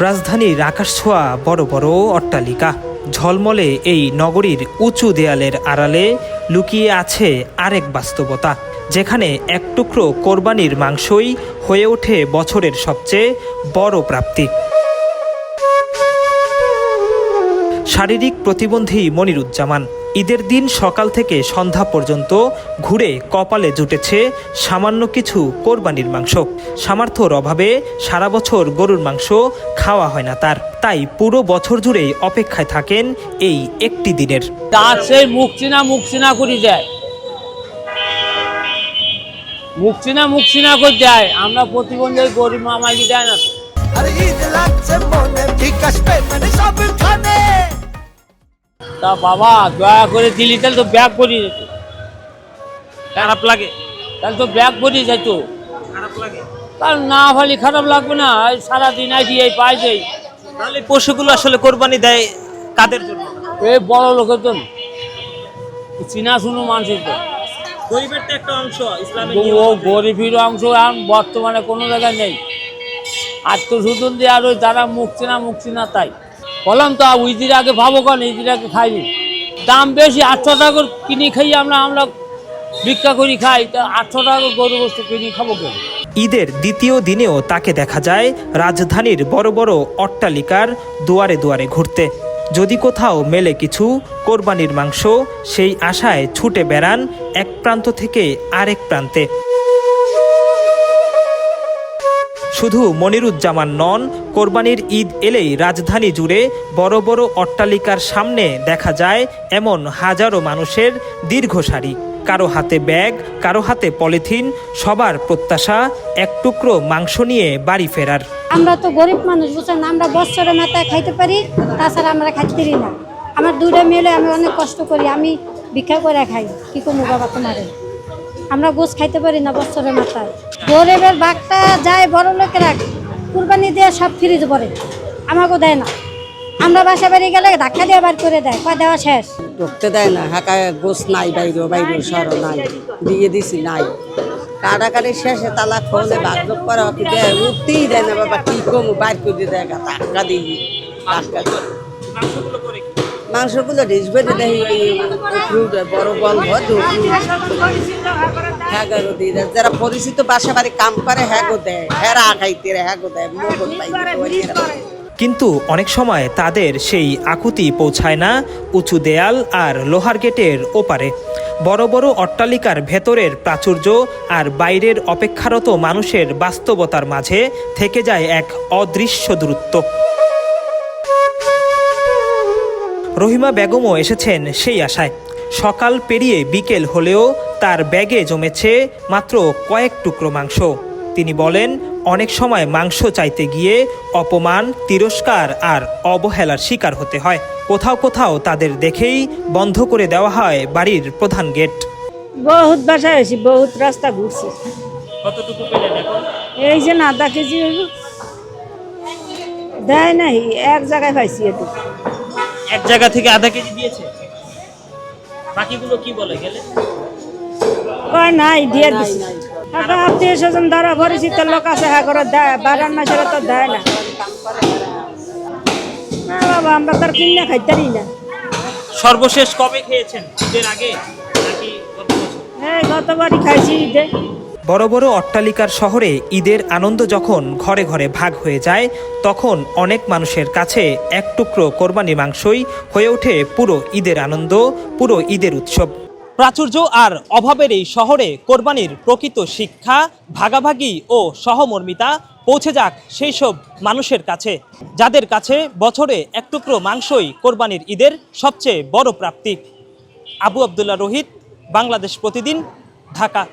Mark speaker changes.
Speaker 1: রাজধানীর আকাশছোঁয়া বড় বড় অট্টালিকা, ঝলমলে এই নগরীর উঁচু দেয়ালের আড়ালে লুকিয়ে আছে আরেক বাস্তবতা, যেখানে এক টুকরো কোরবানির মাংসই হয়ে ওঠে বছরের সবচেয়ে বড় প্রাপ্তি। শারীরিক প্রতিবন্ধী মনিরুজ্জামান ঈদের দিন সকাল থেকে সন্ধ্যা পর্যন্ত ঘুরে কপালে জুটেছে সামান্য কিছু কোরবানির মাংস। সামর্থ্যর অভাবে সারা বছর গরুর মাংস খাওয়া হয় না তার, তাই পুরো বছর জুড়েই অপেক্ষায় থাকেন এই একটি দিনের।
Speaker 2: সেই মুখচিনা করে দেয়, মুখচিনা করে দেয়। আমরা প্রতিবন্ধী গরিব আমাকে দেয় না। তা বাবা দয়া করে দিলি তাহলে তো ব্যাগ ভরিয়ে যেত।
Speaker 1: খারাপ লাগে?
Speaker 2: তাহলে তো ব্যাগ ভরিয়ে যেত।
Speaker 1: খারাপ লাগে?
Speaker 2: কারণ না ভালি খারাপ লাগবে না, সারাদিন আইডি এই পাই যাই।
Speaker 1: তাহলে পশুগুলো আসলে কোরবানি দেয় কাদের জন্য?
Speaker 2: এই বড় লোকের জন্য, চিনা শুনো মানুষের জন্য।
Speaker 1: গরিবের তো একটা অংশ,
Speaker 2: ও গরিবের অংশ বর্তমানে কোনো জায়গায় নেই। আত্মশোধন দিয়ে আর ওই যারা মুখচিনা তাই বললাম তো। ঈদের আগে ভাবো কেন, ঈদের আগে খাইনি, দাম বেশি। 800 টাকা কিনে খাই আমরা ভিক্ষা করি খাই, তা 800 টাকা গরু বস্তু কিনে খাবো কেন?
Speaker 1: ঈদের দ্বিতীয় দিনেও তাকে দেখা যায় রাজধানীর বড় বড় অট্টালিকার দুয়ারে দুয়ারে ঘুরতে। যদি কোথাও মেলে কিছু কোরবানির মাংস, সেই আশায় ছুটে বেড়ান এক প্রান্ত থেকে আরেক প্রান্তে। শুধু মনিরুজ্জামান নন, কোরবানির ঈদ এলেই রাজধানী জুড়ে বড় বড় অট্টালিকার সামনে দেখা যায় এমন হাজারো মানুষের দীর্ঘ সারি। কারো হাতে ব্যাগ, কারো হাতে পলিথিন, সবার প্রত্যাশা এক টুকরো মাংস নিয়ে বাড়ি ফেরার।
Speaker 3: আমরা তো গরিব মানুষ, বুঝছেন, আমরা বছরের মাথায় খাইতে পারি, তাছাড়া আমরা খাইতে পারি না। আমার দুইটা মেলে আমি অনেক কষ্ট করি, আমি ভিক্ষা করে খাই। কি করবো বাবা তোমারে, আমরা গোছ খাইতে পারি না বছরের মাথায়। গরিবের ভাগটা যায় বড় লোকেরা, কুরবানি দিয়ে সব ফ্রিজ পড়ে, আমাকেও দেয় না। আমরা বাসা বাড়ি গেলে ধাক্কা দিয়ে বার করে দেয়, কয় দেওয়া শেষ।
Speaker 4: ঢুকতে দেয় না, হাঁকায় গোছ নাই, বাইরে সরো নাই, দিয়ে দিছি নাই। কাটাকাটি শেষে তালা খোলে ভাগযোগ করা দেয়, উঠতেই দেয় না বাবা। কি কমু, বাইর করে দেয়, ধাক্কা দিয়ে মাংসগুলো ডিস বেঁধে দেয়। বড় গল্প হ্যাগো দিয়ে দেয়। যারা পরিচিত বাসা বাড়ি কাম করে হ্যাগো দেয়, হেরা খাইতে হ্যাগো দেয়।
Speaker 1: কিন্তু অনেক সময় তাদের সেই আকুতি পৌঁছায় না উঁচু দেয়াল আর লোহার গেটের ওপারে। বড় বড় অট্টালিকার ভেতরের প্রাচুর্য আর বাইরের অপেক্ষারত মানুষের বাস্তবতার মাঝে থেকে যায় এক অদৃশ্য দূরত্ব। রহিমা বেগমও এসেছেন সেই আশায়। সকাল পেরিয়ে বিকেল হলেও তার ব্যাগে জমেছে মাত্র কয়েক টুকরো মাংস। তিনি বলেন, অনেক সময় মাংস চাইতে গিয়ে অপমান, তিরস্কার আর অবহেলার শিকার হতে হয়। কোথাও কোথাও তাদের দেখেই বন্ধ করে দেওয়া হয় বাড়ির প্রধান গেট।
Speaker 5: বহুত বাসায় হয়েছি, বহুত রাস্তা ঘুরছি।
Speaker 1: কতটুকু পেলেন এখন?
Speaker 5: এই যে না, আধা কেজি হইব, দেয় নাই। এক জায়গায় পাইছি, এটু
Speaker 1: এক জায়গা থেকে আধা কেজি দিয়েছে। বাকিগুলো কি বলে গেলে?
Speaker 5: কয় নাই, দিয়ে দিছি। আত্মীয় স্বজন দ্বারা পরিচিত লোক আছে, হ্যাঁ করে দেয়, বারান না সেটা তো দেয় না। না বাবা, আমরা তার কিনে খাইতারি না।
Speaker 1: সর্বশেষ কবে খেয়েছেন? ঈদের আগে নাকি গত বছর?
Speaker 5: হ্যাঁ, গতবারই খাইছি ঈদে।
Speaker 1: বড় বড় অট্টালিকার শহরে ঈদের আনন্দ যখন ঘরে ঘরে ভাগ হয়ে যায়, তখন অনেক মানুষের কাছে এক টুকরো কোরবানি মাংসই হয়ে ওঠে পুরো ঈদের আনন্দ, পুরো ঈদের উৎসব। প্রাচুর্য আর অভাবের এই শহরে কোরবানির প্রকৃত শিক্ষা, ভাগাভাগি ও সহমর্মিতা পৌঁছে যাক সেই সব মানুষের কাছে, যাদের কাছে বছরে এক টুকরো মাংসই কোরবানির ঈদের সবচেয়ে বড় প্রাপ্তি। আবু আবদুল্লাহ রোহিত, বাংলাদেশ প্রতিদিন, ঢাকা।